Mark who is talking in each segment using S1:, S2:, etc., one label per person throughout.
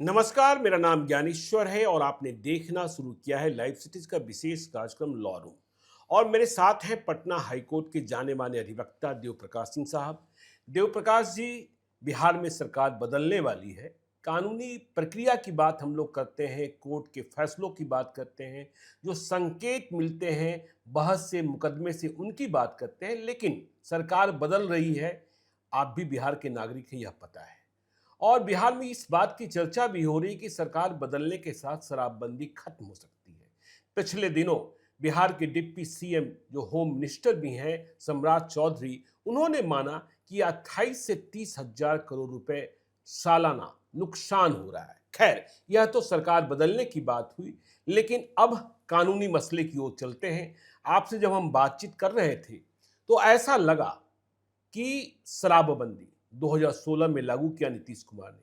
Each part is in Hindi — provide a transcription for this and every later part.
S1: नमस्कार, मेरा नाम ज्ञानेश्वर है और आपने देखना शुरू किया है लाइव सिटीज का विशेष कार्यक्रम लॉ रूम। और मेरे साथ हैं पटना हाईकोर्ट के जाने माने अधिवक्ता देव प्रकाश सिंह साहब। देव प्रकाश जी, बिहार में सरकार बदलने वाली है। कानूनी प्रक्रिया की बात हम लोग करते हैं, कोर्ट के फैसलों की बात करते हैं, जो संकेत मिलते हैं बहस से, मुकदमे से, उनकी बात करते हैं। लेकिन सरकार बदल रही है, आप भी बिहार के नागरिक हैं, यह पता है। और बिहार में इस बात की चर्चा भी हो रही कि सरकार बदलने के साथ शराबबंदी खत्म हो सकती है। पिछले दिनों बिहार के डिप्टी सीएम, जो होम मिनिस्टर भी हैं, सम्राट चौधरी, उन्होंने माना कि 28 से 30 हजार करोड़ रुपए सालाना नुकसान हो रहा है। खैर, यह तो सरकार बदलने की बात हुई, लेकिन अब कानूनी मसले की ओर चलते हैं। आपसे जब हम बातचीत कर रहे थे तो ऐसा लगा कि शराबबंदी 2016 में लागू किया नीतीश कुमार ने,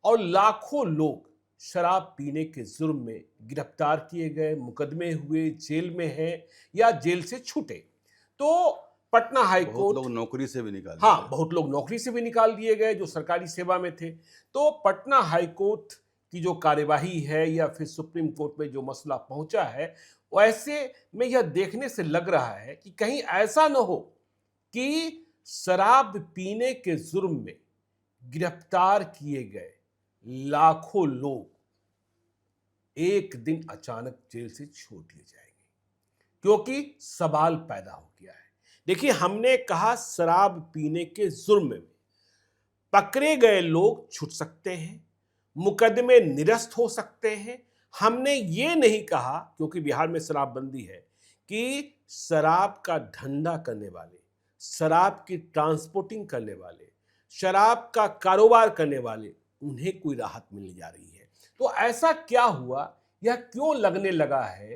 S1: और लाखों लोग शराब पीने के जुर्म में गिरफ्तार किए गए, मुकदमे हुए, जेल में हैं या जेल से छूटे। तो पटना हाई
S2: बहुत
S1: कोर्ट,
S2: लोग नौकरी से भी निकाल दिए
S1: हाँ,
S2: गए।
S1: बहुत लोग नौकरी से भी निकाल दिए गए जो सरकारी सेवा में थे। तो पटना हाई कोर्ट की जो कार्यवाही है या फिर सुप्रीम कोर्ट में जो मसला पहुंचा है, वैसे में यह देखने से लग रहा है कि कहीं ऐसा न हो कि शराब पीने के जुर्म में गिरफ्तार किए गए लाखों लोग एक दिन अचानक जेल से छोड़ दिए जाएंगे, क्योंकि सवाल पैदा हो गया है। देखिए, हमने कहा शराब पीने के जुर्म में पकड़े गए लोग छूट सकते हैं, मुकदमे निरस्त हो सकते हैं। हमने ये नहीं कहा, क्योंकि बिहार में शराबबंदी है, कि शराब का धंधा करने वाले, शराब की ट्रांसपोर्टिंग करने वाले, शराब का कारोबार करने वाले, उन्हें कोई राहत मिलने जा रही है। तो ऐसा क्या हुआ, यह क्यों लगने लगा है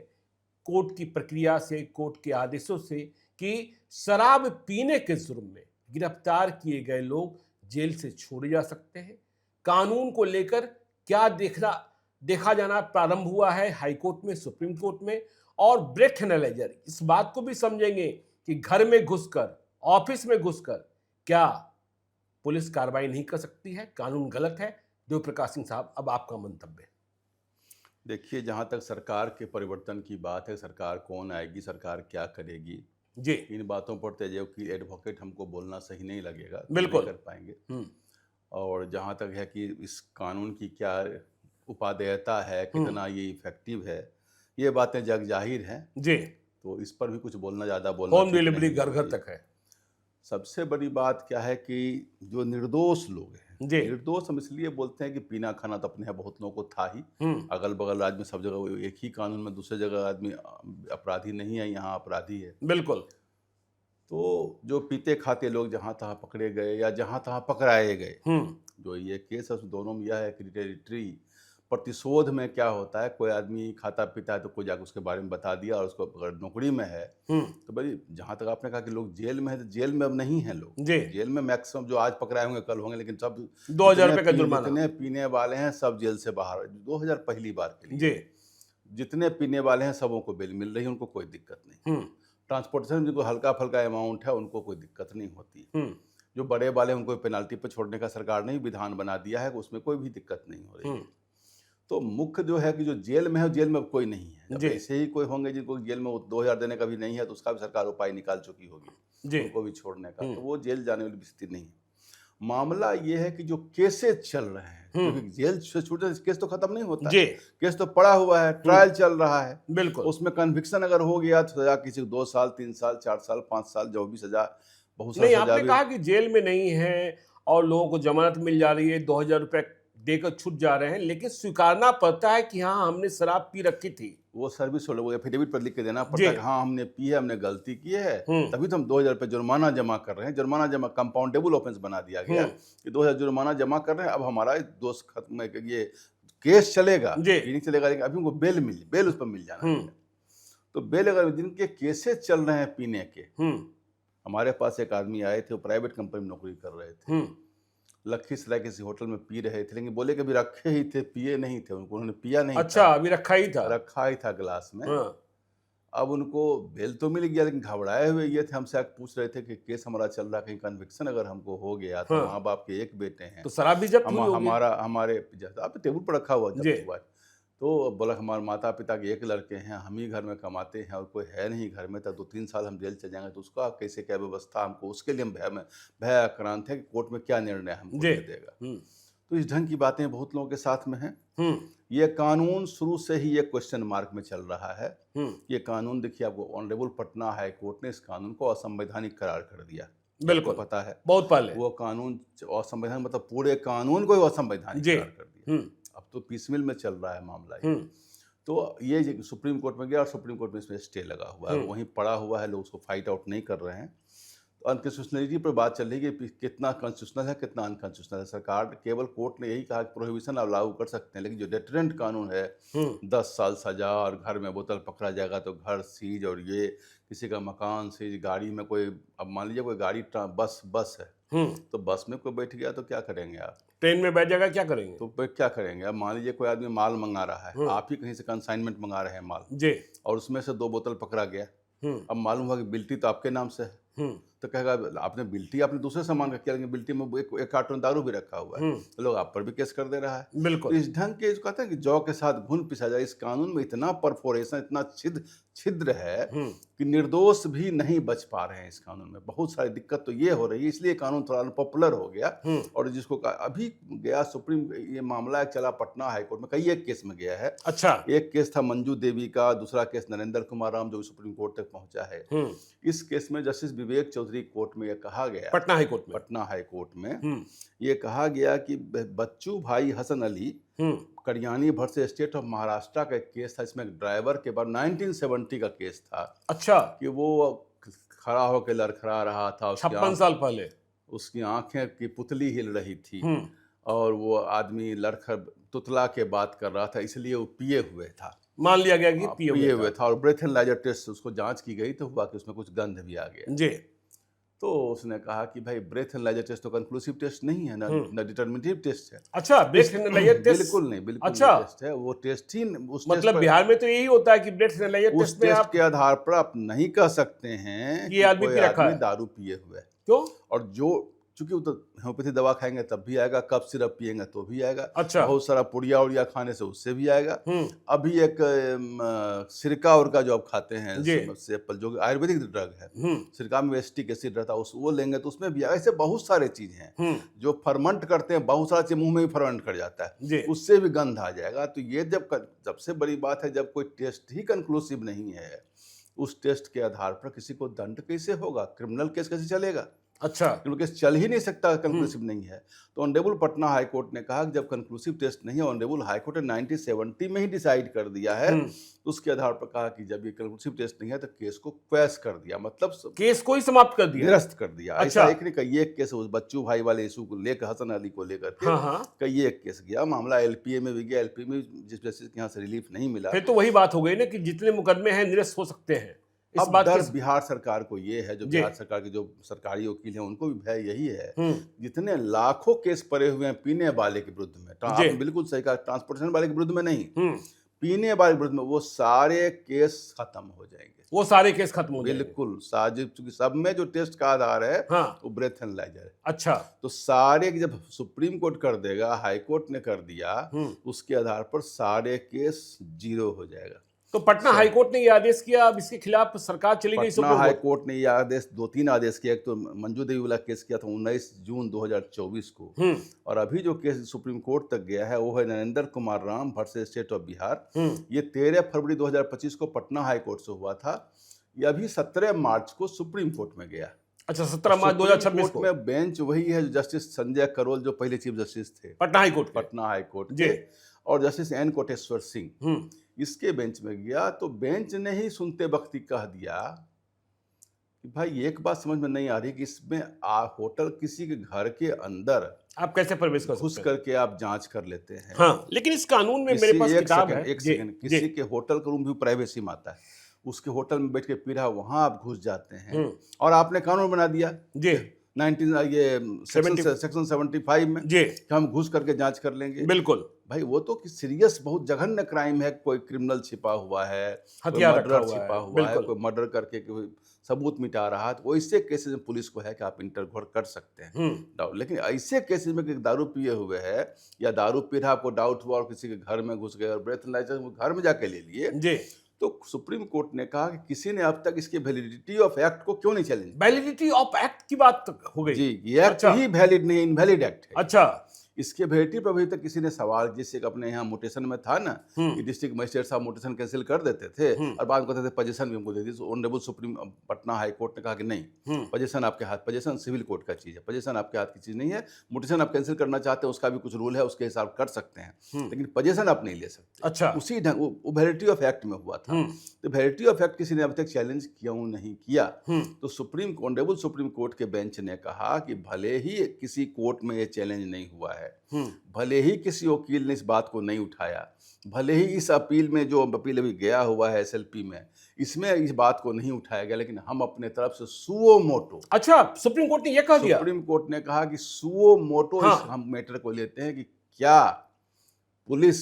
S1: कोर्ट की प्रक्रिया से, कोर्ट के आदेशों से, कि शराब पीने के जुर्म में गिरफ्तार किए गए लोग जेल से छोड़े जा सकते हैं। कानून को लेकर क्या देखा जाना प्रारंभ हुआ है हाईकोर्ट में, सुप्रीम कोर्ट में। और ब्रेथ एनालाइजर इस बात को भी समझेंगे कि घर में घुसकर, ऑफिस में घुसकर क्या पुलिस कार्रवाई नहीं कर सकती है, कानून गलत है। देव प्रकाश सिंह साहब, अब आपका मंतव्य।
S2: देखिए, जहाँ तक सरकार के परिवर्तन की बात है, सरकार कौन आएगी, सरकार क्या करेगी,
S1: जी,
S2: इन बातों पर तेजव की एडवोकेट हमको बोलना सही नहीं लगेगा, तो नहीं
S1: बिल्कुल।
S2: कर पाएंगे। और जहाँ तक है कि इस कानून की क्या उपादेयता है, कितना ये इफेक्टिव है, ये बातें जग जाहिर हैं।
S1: जी,
S2: तो इस पर भी कुछ ज़्यादा बोलना
S1: होम
S2: ठीक
S1: डिलीवरी
S2: नहीं
S1: घर घर
S2: होगी।
S1: तक है।
S2: सबसे बड़ी बात क्या है कि जो निर्दोष लोग हैं,
S1: जी।
S2: निर्दोष हम इसलिए बोलते हैं कि पीना खाना तो अपने यहाँ बहुत लोगों को था ही।
S1: हम्म।
S2: अगल बगल राज्य में सब जगह एक ही कानून में, दूसरे जगह आदमी अपराधी नहीं है, यहाँ अपराधी है।
S1: बिल्कुल।
S2: तो जो पीते खाते लोग जहाँ तहाँ पकड़े गए या जहाँ तहाँ पकड़ाए गए,
S1: हम्म।
S2: जो ये केस है, उस दोनों में यह है कि रिटेरिटरी प्रतिशोध में क्या होता है, कोई आदमी खाता पीता है तो कोई जाकर उसके बारे में बता दिया, और उसको अगर नौकरी में है
S1: हम्म।
S2: तो भाई, जहाँ तक आपने कहा कि लोग जेल में है, तो जेल में अब नहीं है लोग।
S1: जी।
S2: जेल में मैक्सिमम जो आज पकड़ाए होंगे कल होंगे, लेकिन सब
S1: 2,000 रुपए का जुर्माना।
S2: जितने पीने वाले हैं सब जेल से बाहर। 2000 पहली बार के
S1: जी।
S2: लिए जितने पीने वाले हैं सबों को बेल मिल रही है, उनको कोई दिक्कत नहीं। ट्रांसपोर्टेशन जिनको हल्का फल्का अमाउंट है उनको कोई दिक्कत नहीं होती। जो बड़े वाले उनको पेनाल्टी पर छोड़ने का सरकार ने विधान बना दिया है, उसमें कोई भी दिक्कत नहीं हो रही है। तो मुख्य जो है कि जो जेल में है, जेल में अब कोई नहीं है। जब ऐसे ही कोई होंगे जिनको जेल में 2000 देने का भी नहीं है, तो उसका भी सरकार उपाय निकाल चुकी होगी उनको भी छोड़ने का, तो वो जेल जाने वाली स्थिति नहीं है। मामला ये है कि जो केसेस चल रहे हैं, क्योंकि जेल से छूटे केस तो खत्म नहीं होता है, केस तो पड़ा हुआ है, ट्रायल चल रहा है।
S1: बिल्कुल।
S2: उसमें कन्विक्शन अगर हो गया तो सजा किसी को 2 साल 3 साल 4 साल 5 साल जो भी सजा, बहुत सारा
S1: नहीं,
S2: सजा
S1: आपने
S2: भी।
S1: कहा कि जेल में नहीं है और लोगों को जमानत मिल जा रही है, 2,000 रुपए देकर छूट जा रहे हैं, लेकिन स्वीकारना पड़ता है कि हाँ, हमने शराब पी रखी थी।
S2: वो सर्विस वाले वो एफिडेविट पर लिख के देना पड़ता है कि हाँ हमने पी है, हमने गलती की है, तभी तो हम 2000 रुपये जुर्माना जमा कर रहे हैं। जुर्माना जमा कंपाउंडेबल ऑफेंस बना दिया गया कि 2000 जुर्माना जमा कर रहे हैं, अब हमारा दोस्त खत्म, ये केस चलेगा, ये नहीं चलेगा, लेकिन अभी उनको बेल उस पर मिल जाना है। तो बेल अगर जिनके केसेस चल रहे हैं पीने के, हमारे पास एक आदमी आए थे, वो प्राइवेट कंपनी में नौकरी कर रहे थे, लखीसराय किसी होटल में पी रहे थे, लेकिन बोले कि अभी रखे ही थे, पिए नहीं थे, उन्होंने पिया नहीं।
S1: अच्छा, अभी रखा ही था
S2: गिलास में। अब उनको बेल तो मिल गया, लेकिन घबराए हुए ये थे, हमसे आके पूछ रहे थे कि केस हमारा चल रहा है, कहीं कन्विक्शन अगर हमको हो गया तो
S1: हाँ।
S2: माँ बाप के एक बेटे हैं,
S1: तो शराब भी जब्त
S2: हम
S1: हुई होगी।
S2: हमारा हमारे आप टेबल पर रखा हुआ
S1: जी।
S2: जब हुआ है। तो बोला हमारे माता पिता के एक लड़के हैं, हम ही घर में कमाते हैं और कोई है नहीं घर में, तब 2-3 साल हम जेल चले जाएंगे तो उसका कैसे क्या व्यवस्था, हमको उसके लिए हम भय आक्रांत है कि कोर्ट में क्या निर्णय हमको
S1: जी।
S2: दे देगा। तो इस ढंग की बातें बहुत लोगों के साथ में हैं।
S1: ये
S2: ये कानून शुरू से ही ये क्वेश्चन मार्क में चल रहा है। ये कानून देखिए, आपको ऑनरेबल पटना हाई कोर्ट ने इस कानून को असंवैधानिक करार कर दिया।
S1: बिल्कुल
S2: आपको पता है,
S1: बहुत पहले
S2: वो कानून असंवैधानिक, मतलब पूरे कानून को ही असंवैधानिक
S1: जी।
S2: करार कर दिया। अब तो पीसमिल में चल रहा है मामला ये। तो ये सुप्रीम कोर्ट में गया और सुप्रीम कोर्ट में इसमें स्टे लगा हुआ है, वहीं पड़ा हुआ है, लोग उसको फाइट आउट नहीं कर रहे हैं। तो अनकॉन्स्टिट्यूशनलिटी पर बात चल रही है कि कितना कॉन्स्टिट्यूशनल है, कितना अनकॉन्स्टिट्यूशनल है। सरकार केवल कोर्ट ने यही कहा कि प्रोहिबिशन आप लागू कर सकते हैं, लेकिन जो डेटरेंट कानून है 10 साल सजा और घर में बोतल पकड़ा जाएगा तो घर सीज, और ये किसी का मकान सीज, गाड़ी में कोई, अब मान लीजिए कोई गाड़ी बस है, तो बस में कोई बैठ गया तो क्या करेंगे आप?
S1: ट्रेन में बैठ जाएगा, क्या करेंगे?
S2: तो क्या करेंगे? अब मान लीजिए कोई आदमी माल मंगा रहा है, आप ही कहीं से कंसाइनमेंट मंगा रहे हैं माल
S1: जी,
S2: और उसमें से 2 बोतल पकड़ा गया, अब मालूम हुआ कि बिल्टी तो आपके नाम से है, तो कहेगा आपने बिल्टी आपने दूसरे सामान का किया, लेकिन बिल्टी में एक कार्टून दारू भी रखा हुआ है, तो लोग आप पर भी केस कर दे रहा है।
S1: बिल्कुल।
S2: तो इस ढंग के कहते हैं कि जौ के साथ घुन पिसा जाए, इस कानून में इतना परफोरेशन, इतना छिद्र है कि निर्दोष भी नहीं बच पा रहे हैं इस कानून में। बहुत सारी दिक्कत तो ये हो रही है, इसलिए कानून थोड़ा पॉपुलर हो गया। और जिसको अभी गया सुप्रीम, ये मामला चला पटना हाईकोर्ट में, कई एक केस में गया है।
S1: अच्छा।
S2: एक केस था मंजू देवी का, दूसरा केस नरेंद्र कुमार राम जो सुप्रीम कोर्ट तक पहुंचा है। इस केस में जस्टिस विवेक चौधरी कोर्ट में यह कहा गया,
S1: पटना हाई कोर्ट
S2: में ये कहा गया कि Bachchu Bhai Hasan Ali Kariyani versus state of Maharashtra का एक केस था। इसमें ड्राइवर के बाद 1970 का केस था।
S1: अच्छा।
S2: कि वो खड़ा होकर लड़खड़ा रहा था,
S1: 56 साल पहले
S2: उसकी आंखें की पुतली हिल रही थी और वो आदमी तुतला के बात कर रहा था, इसलिए वो पिए हुए था,
S1: मान लिया गया कि
S2: पिए हुए था। और ब्रेथ एनालाइजर टेस्ट उसको जांच की गई तो हुआ कि उसमें कुछ गंध भी आ गया
S1: जी।
S2: तो उसने कहा कि भाई ब्रेथ एनालाइजर टेस्ट तो कंक्लूसिव टेस्ट नहीं है, ना डिटर्मिनेटिव टेस्ट है।
S1: अच्छा, ब्रेथ एनालाइजर टेस्ट
S2: बिल्कुल नहीं, बिल्कुल
S1: अच्छा
S2: नहीं टेस्ट है वो। टेस्ट ही उस
S1: मतलब बिहार में तो यही होता है कि ब्रेथ एनालाइजर
S2: उस टेस्ट के आधार पर आप नहीं कह सकते हैं कि
S1: आदमी
S2: दारू पिए हुए है।
S1: क्यों?
S2: और जो चूंकि वो तो होम्योपैथी दवा खाएंगे तब भी आएगा, कफ सिरप पिएंगे तो भी आएगा,
S1: अच्छा।
S2: बहुत सारा पुड़िया उड़िया खाने से उससे भी आएगा। अभी एक सिरका और का जो आप खाते हैं सेपल, जो आयुर्वेदिक ड्रग है, सिरका में एसिटिक एसिड रहता है, वो लेंगे तो उसमें भी आएगा। ऐसे बहुत सारे चीज हैं जो फर्मेंट करते हैं, बहुत सारा चीज मुंह में भी फर्मेंट कर जाता है, उससे भी गंध आ जाएगा। तो ये सबसे बड़ी बात है, जब कोई टेस्ट ही कंक्लूसिव नहीं है, उस टेस्ट के आधार पर किसी को दंड कैसे होगा, क्रिमिनल केस कैसे चलेगा?
S1: अच्छा,
S2: क्योंकि चल ही नहीं सकता, कंक्लूसिव नहीं है। तो ऑनरेबल पटना हाई कोर्ट ने कहा कि जब कंक्लूसिव टेस्ट नहीं है, ऑनरेबल हाई कोर्ट ने 1970 में ही डिसाइड कर दिया है, तो उसके आधार पर कहा कि जब ये कंक्लूसिव टेस्ट नहीं है तो केस को क्वैश कर दिया, मतलब
S1: केस को ही समाप्त कर दिया,
S2: निरस्त कर दिया।
S1: अच्छा।
S2: ऐसा एक नहीं, कई एक केस उस बच्चू भाई वाले इशू को लेकर, हसन अली को लेकर कई एक केस गया, मामला एलपीए में भी गया। एलपीए में जिस जस्टिस के यहाँ से रिलीफ नहीं मिला,
S1: फिर तो वही बात हो गई ना कि जितने मुकदमे हैं निरस्त हो सकते हैं।
S2: इस बात दर्द बिहार सरकार को ये है, जो बिहार सरकार के जो सरकारी वकील हैं उनको भी भय यही है, जितने लाखों केस पड़े हुए हैं पीने वाले के विरुद्ध में, आपने बिल्कुल सही कहा, ट्रांसपोर्टेशन वाले के विरुद्ध में नहीं, पीने वाले के विरुद्ध में, वो सारे केस खत्म हो जाएंगे।
S1: वो सारे केस खत्म हो जाएंगे
S2: बिल्कुल साजिब, क्योंकि सब में जो टेस्ट का आधार है वो ब्रेथ एनालाइजर है।
S1: अच्छा,
S2: तो सारे जब सुप्रीम कोर्ट कर देगा, हाई कोर्ट ने कर दिया, उसके आधार पर सारे केस 0 हो जाएगा।
S1: तो पटना हाई कोर्ट ने ये आदेश किया, अब इसके खिलाफ सरकार चली गई
S2: पटना हाई कोर्ट ने ये आदेश 2-3 आदेश किया। एक तो मंजू देवी वाला केस किया था 19 जून 2024 को, और अभी जो केस सुप्रीम कोर्ट तक गया है वो है Narendra Kumar Ram versus state of Bihar. ये 13 फरवरी 2025 को पटना हाई कोर्ट से हुआ था, ये अभी 17 मार्च को सुप्रीम कोर्ट में गया।
S1: अच्छा, 17 मार्च 2026 को
S2: में बेंच वही है जो जस्टिस संजय करोल जो पहले चीफ जस्टिस थे
S1: पटना हाई कोर्ट
S2: के, और जस्टिस एन कोटेश्वर सिंह इसके बेंच में गया। तो बेंच ने ही सुनते वक्त ही कह दिया कि भाई एक बात समझ में नहीं आ रही कि इसमें होटल किसी के घर के अंदर
S1: आप कैसे प्रवेश कर
S2: घुस करके आप जांच कर लेते हैं।
S1: हाँ, लेकिन इस कानून में मेरे पास किताब है,
S2: एक सेकंड, किसी के होटल का रूम भी प्राइवेसी में आता है, उसके होटल में बैठ के पी रहा, वहां आप घुस जाते हैं और आपने कानून बना दिया 19 ये
S1: सेवेंटी
S2: सेक्शन 75 में
S1: जी
S2: कि हम घुस करके जांच कर लेंगे।
S1: बिल्कुल
S2: भाई वो तो सीरियस बहुत जघन्य क्राइम है, कोई क्रिमिनल छिपा हुआ है, कोई
S1: हथियार रखा
S2: मर्डर
S1: हुआ
S2: छिपा
S1: है
S2: हुआ है,
S1: बिल्कुल
S2: कोई मर्डर करके कोई सबूत मिटा रहा है, तो वैसे केसेस में पुलिस को है कि आप इंटरव्यू कर सकते हैं। लेकिन ऐसे केसेस में कि दारू पिए हुए है या दारू पी रहा, आपको डाउट हुआ और किसी के घर में घुस गए और ब्रेथनाइजर घर में जाके ले लिए,
S1: जी
S2: तो सुप्रीम कोर्ट ने कहा कि किसी ने अब तक इसके वैलिडिटी ऑफ एक्ट को क्यों नहीं चैलेंज।
S1: वैलिडिटी ऑफ एक्ट की बात हो गई
S2: जी, ये एक्ट
S1: अच्छा
S2: ही वैलिड नहीं, इनवैलिड एक्ट है।
S1: अच्छा
S2: इसके वैलिडिटी पर अभी तक किसी ने सवाल, जिससे कि अपने यहाँ मोटेशन में था ना कि डिस्ट्रिक्ट मजिस्ट्रेट साहब मोटेशन कैंसिल कर देते थे और बाद में कहते थे पोजीशन भी हमको दे दी। Honourable supreme Patna high court ने कहा कि नहीं, पोजीशन आपके हाथ, पोजीशन सिविल कोर्ट का चीज़ है, पोजीशन आपके हाथ की चीज़ नहीं है। मोटेशन आप कैंसिल करना चाहते हैं उसका भी कुछ रूल है, उसके हिसाब कर सकते हैं, लेकिन पोजीशन आप नहीं ले सकते।
S1: अच्छा
S2: उसी ढंग वो वैलिडिटी ऑफ एक्ट में हुआ था। तो वैलिडिटी ऑफ एक्ट किसी ने अब तक चैलेंज क्यों नहीं किया? तो ऑनरेबल सुप्रीम कोर्ट के बेंच ने कहा कि भले ही किसी कोर्ट में ये चैलेंज नहीं हुआ है, भले ही किसी वकील ने इस बात को नहीं उठाया, भले ही इस अपील में जो अपील अभी गया हुआ है एसएलपी में, इसमें इस बात को नहीं उठाया गया, लेकिन हम अपने तरफ से सुओ मोटो,
S1: अच्छा सुप्रीम कोर्ट ने यह कह दिया
S2: सुप्रीम कोर्ट ने कहा कि सुओ मोटो
S1: हाँ।
S2: इस हम मैटर को लेते हैं कि क्या पुलिस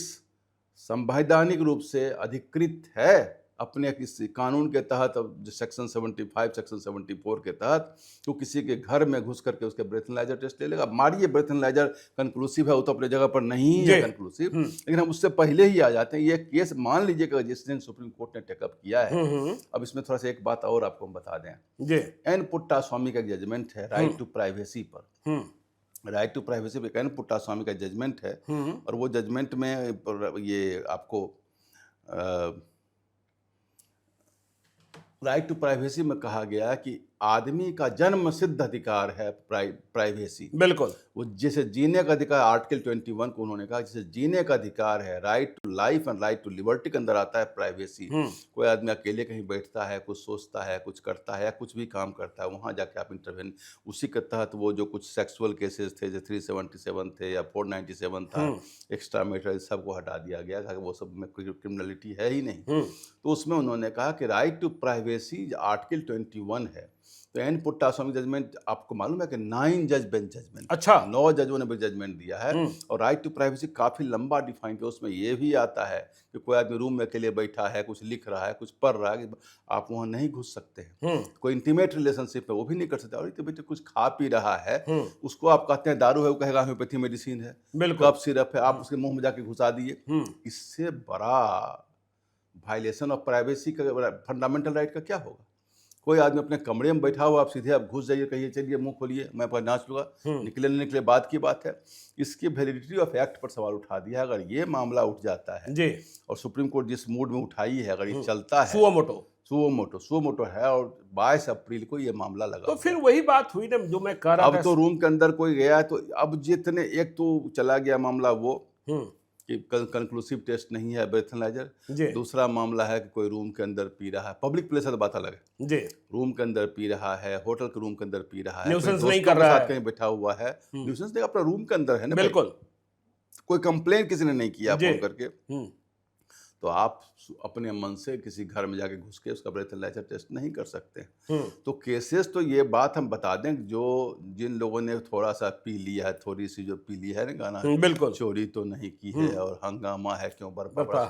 S2: संवैधानिक रूप से अधिकृत है अपने किसी कानून के तहत, जो सेक्शन 75 सेक्शन 74 के तहत, तो किसी के घर में घुस करके उसके ब्रेथनाइजर टेस्ट ले लेगा। मारिए ब्रेथनाइजर कंक्लूसिव है, वो तो अपने जगह पर नहीं है कंक्लूसिव, लेकिन हम उससे पहले ही आ जाते हैं। ये केस मान लीजिएगा जिस दिन सुप्रीम कोर्ट ने टेकअप किया है। अब इसमें थोड़ा सा एक बात और आपको हम बता दें, एन पुट्टास्वामी का जजमेंट है राइट टू प्राइवेसी पर, राइट टू प्राइवेसी पे एन पुट्टास्वामी का जजमेंट है, और वो जजमेंट में ये आपको राइट टू प्राइवेसी में कहा गया कि आदमी का जन्म सिद्ध अधिकार है प्राइवेसी,
S1: बिल्कुल
S2: वो जैसे जीने का अधिकार, आर्टिकल 21 को उन्होंने कहा जैसे जीने का अधिकार है, right to life and right to liberty के अंदर आता है प्राइवेसी। कोई आदमी अकेले कहीं बैठता है, कुछ सोचता है, कुछ करता है या कुछ भी काम करता है, वहाँ जाके आप इंटरवेन, उसी के तहत वो जो कुछ सेक्सुअल केसेस थे जो 377 थे या 497 था, एक्स्ट्रा मैटर सबको हटा दिया गया था, वो सब में कोई क्रिमिनलिटी है ही नहीं। तो उसमें उन्होंने कहा कि राइट टू प्राइवेसी आर्टिकल 21 है। तो एन पुट्टास्वामी जजमेंट आपको मालूम है कि 9 जज बेंच जजमेंट,
S1: अच्छा
S2: 9 जजों ने भी जजमेंट दिया है, और राइट टू प्राइवेसी काफी लंबा डिफाइन किया। उसमें यह भी आता है कि कोई आदमी रूम में अकेले बैठा है, कुछ लिख रहा है, कुछ पढ़ रहा है, आप वहां नहीं घुस सकते हैं। कोई इंटीमेट रिलेशनशिप है वो भी नहीं कर सकते। और इतने बेटे कुछ खा पी रहा है, उसको आप कहते हैं दारू है, वो कहेगा होम्योपैथी मेडिसिन है, कफ सिरप है, आप उसके मुंह में जाके घुसा दिए। इससे बड़ा वायलेशन ऑफ प्राइवेसी का, फंडामेंटल राइट का क्या होगा? कोई आदमी अपने कमरे में बैठा हुआ, आप सीधे आप घुस जाइए, कहिए चलिए मुंह खोलिए मैं पर नाच लूँगा, निकले नहीं निकले बात की बात है। इसकी वैलिडिटी ऑफ एक्ट पर सवाल उठा दिया है। अगर ये मामला उठ जाता है
S1: जी,
S2: और सुप्रीम कोर्ट जिस मूड में उठाई है, अगर ये चलता है, सुओ मोटो है, और 22 अप्रैल को ये मामला लगा,
S1: तो फिर वही बात हुई ना जो मैं कह रहा था।
S2: अब तो रूम के अंदर कोई गया, तो अब जितने, एक तो चला गया मामला वो कि कंक्लूसिव टेस्ट नहीं है ब्रेथनाइजर, दूसरा मामला है कि कोई रूम के अंदर पी रहा है, पब्लिक प्लेस है तो बात अलग है जी, रूम के अंदर पी रहा है, होटल के रूम के अंदर पी रहा है,
S1: न्यूसेंस नहीं कर रहा है,
S2: कहीं बैठा हुआ है, न्यूसेंस नहीं, अपना रूम के अंदर है ना,
S1: बिल्कुल,
S2: कोई कंप्लेन किसी ने नहीं किया फोन करके, तो आप अपने मन से किसी घर में जाके घुस के उसका ब्रेथनाइजर टेस्ट नहीं कर सकते। तो केसेस, तो ये बात हम बता दें, जो जिन लोगों ने थोड़ा सा पी लिया है, थोड़ी सी जो पी लिया है ना, गाना
S1: बिल्कुल
S2: चोरी तो नहीं की है और हंगामा है क्यों बर्फा,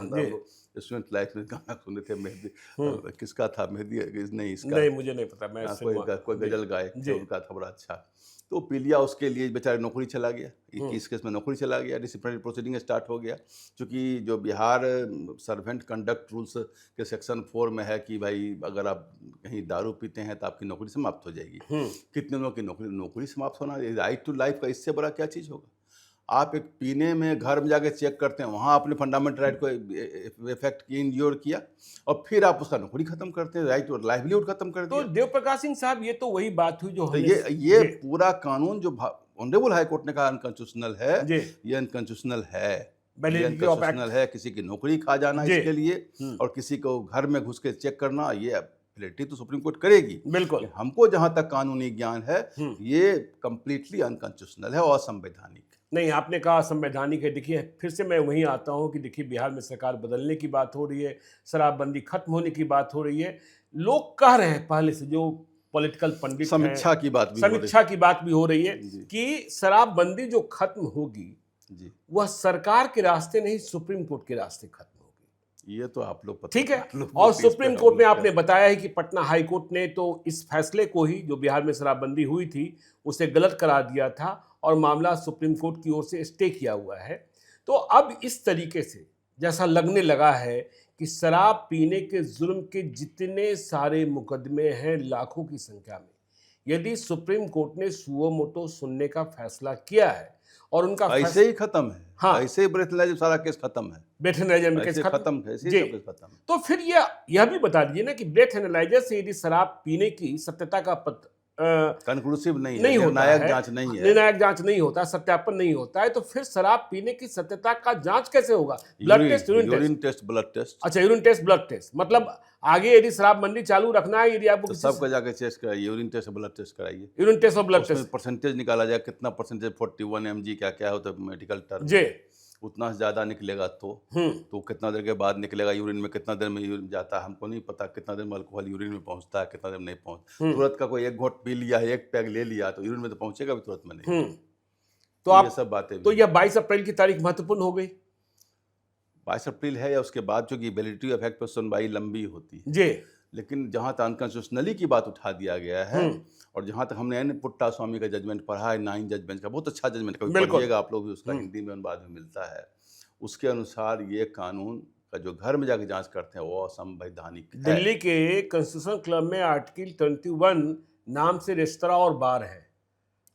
S2: स्टूडेंट लाइफ में गाना सुने थे, मेहदी किसका था, मेहदी नहीं, इसका नहीं, मुझे नहीं पता, मैं कोई गजल गायक उनका था, बड़ा अच्छा। तो पी लिया, उसके लिए बेचारे नौकरी चला गया, 21 केस में नौकरी चला गया, डिसिप्लिनरी प्रोसीडिंग स्टार्ट हो गया। क्योंकि जो बिहार सर्वेंट कंडक्ट रूल्स के सेक्शन 4 में है कि भाई अगर आप कहीं दारू पीते हैं तो आपकी नौकरी समाप्त हो जाएगी। कितने लोगों की नौकरी समाप्त होना, राइट टू लाइफ का इससे बड़ा क्या चीज़ होगा? आप एक पीने में घर में जाके चेक करते हैं, वहाँ आपने फंडामेंटल राइट को इफेक्ट इंज्योर किया, और फिर आप उसका नौकरी खत्म करते हैं, राइट और लाइवलिहुड खत्म कर दिया।
S1: तो देव प्रकाश सिंह साहब, ये तो वही बात हुई जो
S2: तो ये पूरा कानून जो ऑनरेबल हाई कोर्ट ने कहा अनकॉन्स्टिट्यूशनल है, ये अनकॉन्स्टिट्यूशनल है, अनकॉन्स्टिट्यूशनल है। किसी की नौकरी खा जाना इसके लिए, और किसी को घर में घुस के चेक करना, ये वैलिडिटी तो सुप्रीम कोर्ट करेगी,
S1: बिल्कुल।
S2: हमको जहां तक कानूनी ज्ञान है, ये कंप्लीटली अनकॉन्स्टिट्यूशनल है और असंवैधानिक।
S1: नहीं, आपने कहा संवैधानिक है। देखिए, फिर से मैं वहीं आता हूं कि देखिए, बिहार में सरकार बदलने की बात हो रही है, शराबबंदी खत्म होने की बात हो रही है, लोग कह रहे हैं पहले से, जो पॉलिटिकल पंडित हैं,
S2: समीक्षा की बात भी हो रही
S1: समीक्षा की बात भी हो रही है
S2: जी।
S1: कि शराबबंदी जो खत्म होगी
S2: जी।
S1: वह सरकार के रास्ते नहीं, सुप्रीम कोर्ट के रास्ते खत्म होगी।
S2: ये तो आप लोग
S1: ठीक है।
S2: पत्रकार लोग
S1: और
S2: इस पे
S1: सुप्रीम
S2: हम
S1: कोर्ट में
S2: लोग
S1: आपने बताया है कि पटना हाई कोर्ट ने तो इस फैसले को ही, जो बिहार में शराबबंदी हुई थी, उसे गलत करार दिया था और मामला सुप्रीम कोर्ट की ओर से स्टे किया हुआ है। तो अब इस तरीके से जैसा लगने लगा है कि शराब पीने के जुर्म के जितने सारे मुकदमे हैं लाखों की संख्या में, यदि सुप्रीम कोर्ट ने सुओ मोटो सुनने का फैसला किया है और उनका
S2: ऐसे ही खत्म है।
S1: हाँ।
S2: ऐसे ही ब्रेथलाइज सारा केस खत्म है,
S1: ब्रेथ एनालाइजर में केस
S2: ऐसे खत्म, ऐसे ही
S1: जी।
S2: सब केस खत्म है।
S1: तो फिर यह भी बता दीजिए ना कि ब्रेथ एनालाइजर से यदि शराब पीने की सत्यता का
S2: कंक्लूसिव नहीं
S1: नहीं
S2: है,
S1: होता
S2: निर्णायक
S1: है,
S2: जांच नहीं है,
S1: निर्णायक जांच नहीं होता, सत्यापन नहीं होता है, तो फिर शराब पीने की सत्यता का जांच कैसे होगा? Blood test,
S2: urine test, blood test.
S1: अच्छा, यूरिन टेस्ट, ब्लड टेस्ट, मतलब आगे यदि शराबबंदी चालू रखना है, यदि आपको
S2: तो
S1: किसी
S2: सबका जाके टेस्ट कराइए, यूरिन टेस्ट, ब्लड टेस्ट कराइए।
S1: यूरिन टेस्ट और ब्लड
S2: उसमें
S1: टेस्ट
S2: परसेंटेज निकाला जाए, कितना परसेंटेज 41 mg क्या क्या होता है मेडिकल टर्म,
S1: जी।
S2: उतना से ज्यादा निकलेगा तो कितना देर के बाद निकलेगा, यूरिन में कितना देर में यूरिन जाता है हमको नहीं पता, कितना देर में अल्कोहल यूरिन में पहुंचता है, कितना देर में नहीं पहुंचता। तुरंत का कोई एक घोट पी लिया, एक पैग ले लिया तो यूरिन में तो पहुंचेगा भी तुरंत में नहीं।
S1: तो
S2: ये
S1: आप
S2: सब बातें
S1: तो यह 22 अप्रैल की तारीख महत्वपूर्ण हो गई
S2: 22 अप्रैल है, या उसके बाद चूंकि वैलिडिटी ऑफ एक्ट पर सुनवाई लंबी होती है,
S1: जी।
S2: लेकिन जहां तक अनकॉन्स्टिट्यूशनली की बात उठा दिया गया है, और जहां तक हमने एन पुट्टा स्वामी का जजमेंट पढ़ा है, 9 जजमेंट का, बहुत अच्छा जजमेंट, कभी पढ़िएगा आप लोग भी, उसका हिंदी में अनुवाद में मिलता है। उसके अनुसार ये कानून का जो घर में जाके जांच करते हैं वो असंवैधानिक है।
S1: दिल्ली के कॉन्स्टिट्यूशन क्लब में आर्टिकल 21 नाम से रेस्तरा और बार है,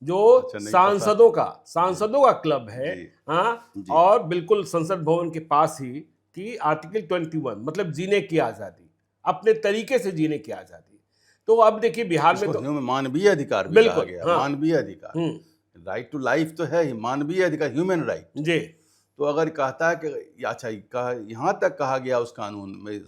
S1: जो
S2: अच्छा, नहीं
S1: सांसदों का क्लब है। हाँ, और बिल्कुल संसद भवन के पास ही कि आर्टिकल 21 मतलब जीने की आजादी, अपने तरीके से जीने की आजादी। तो अब देखिए बिहार में तो
S2: मानवीय अधिकार भी कहा गया, मानवीय अधिकार, राइट टू लाइफ तो है ही, मानवीय अधिकार, ह्यूमन राइट
S1: जी।
S2: तो अगर कहता है कि अच्छा, यहाँ तक कहा गया उस कानून में,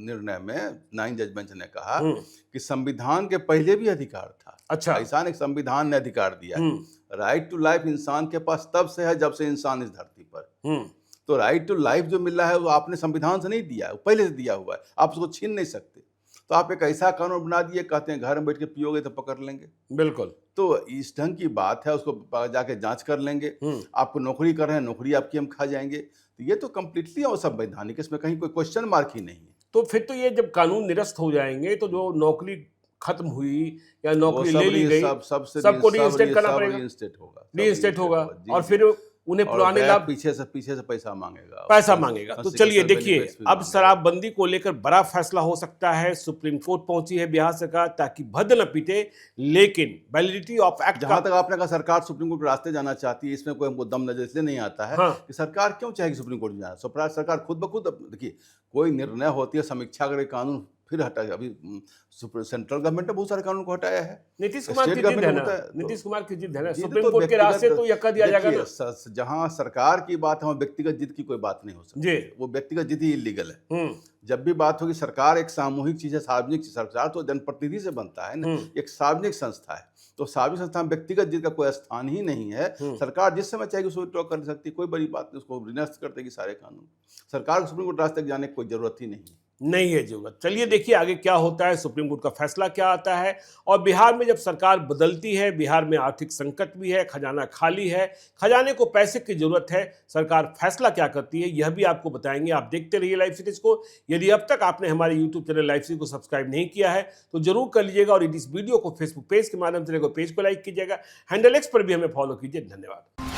S2: निर्णय में 9 जज बेंच ने कहा कि संविधान के पहले भी अधिकार था।
S1: अच्छा,
S2: ऐसा नहीं, संविधान ने अधिकार दिया है। राइट टू लाइफ इंसान के पास तब से है जब से इंसान इस धरती पर। तो राइट टू लाइफ जो मिल रहा है वो आपने संविधान से नहीं दिया है, वो पहले से दिया हुआ है, आप उसको छीन नहीं सकते। तो आप एक ऐसा कानून बना दिए, कहते हैं घर में बैठ के पियोगे तो पकड़ लेंगे।
S1: बिल्कुल।
S2: तो इस ढंग की बात है, उसको जाके जांच कर लेंगे। आपको नौकरी कर रहे हैं, नौकरी आपकी हम खा जाएंगे। तो ये तो कम्प्लीटली असंवैधानिक, इसमें कहीं कोई क्वेश्चन मार्क ही नहीं है।
S1: तो फिर तो ये जब कानून निरस्त हो जाएंगे तो जो नौकरी खत्म हुई या नौकरी ले ली गई, सबको रीइंस्टेट करना पड़ेगा, रीइंस्टेट होगा और फिर उन्हें पुराने लाभ,
S2: पीछे से पैसा मांगेगा।
S1: तो चलिए देखिए, अब शराबबंदी को लेकर बड़ा फैसला हो सकता है। सुप्रीम कोर्ट पहुंची है बिहार सरकार ताकि भद्द न पीटे, लेकिन वैलिडिटी ऑफ एक्ट,
S2: जहां तक आपने कहा सरकार सुप्रीम कोर्ट के रास्ते जाना चाहती है, इसमें कोई हमको दम नजर इसलिए नहीं आता है कि सरकार क्यों चाहेगी सुप्रीम कोर्ट में जाना। सरकार खुद ब खुद, देखिए कोई निर्णय होती है, समीक्षा करे, कानून फिर हटा। अभी सेंट्रल गवर्नमेंट ने बहुत सारे कानून को हटाया है।
S1: नीतीश कुमार की जिद है ना, नीतीश कुमार की जिद है ना, सुप्रीम कोर्ट के रास्ते तो यह कर दिया जाएगा ना।
S2: जहां सरकार की बात है वहां व्यक्तिगत जिद की कोई बात नहीं हो सकती, वो व्यक्तिगत जिद ही इलीगल है। जब भी बात होगी, सरकार एक सामूहिक चीज है, सार्वजनिक चीज। सरकार तो जनप्रतिनिधि से बनता है ना, एक सार्वजनिक संस्था है, तो सार्वजनिक संस्था में व्यक्तिगत जिद का कोई स्थान ही नहीं है। सरकार जिस समय चाहेगी उसको विड्रॉ कर सकती है, कोई बड़ी बात नहीं, उसको निरस्त कर देगी सारे कानून। सरकार को सुप्रीम कोर्ट रास्ते जाने की कोई जरूरत ही नहीं है जरूरत। चलिए देखिए आगे क्या होता है, सुप्रीम कोर्ट का फैसला क्या आता है। और बिहार में जब सरकार बदलती है, बिहार में आर्थिक संकट भी है, खजाना खाली है, खजाने को पैसे की जरूरत है, सरकार फैसला क्या करती है यह भी आपको बताएंगे। आप देखते रहिए लाइव सीरीज को। यदि अब तक आपने हमारे यूट्यूब चैनल लाइव सीरीज को सब्सक्राइब नहीं किया है तो जरूर कर लीजिएगा, और इस वीडियो को फेसबुक पेज के माध्यम से पेज को लाइक कीजिएगा, हैंडल एक्स पर भी हमें फॉलो कीजिए। धन्यवाद।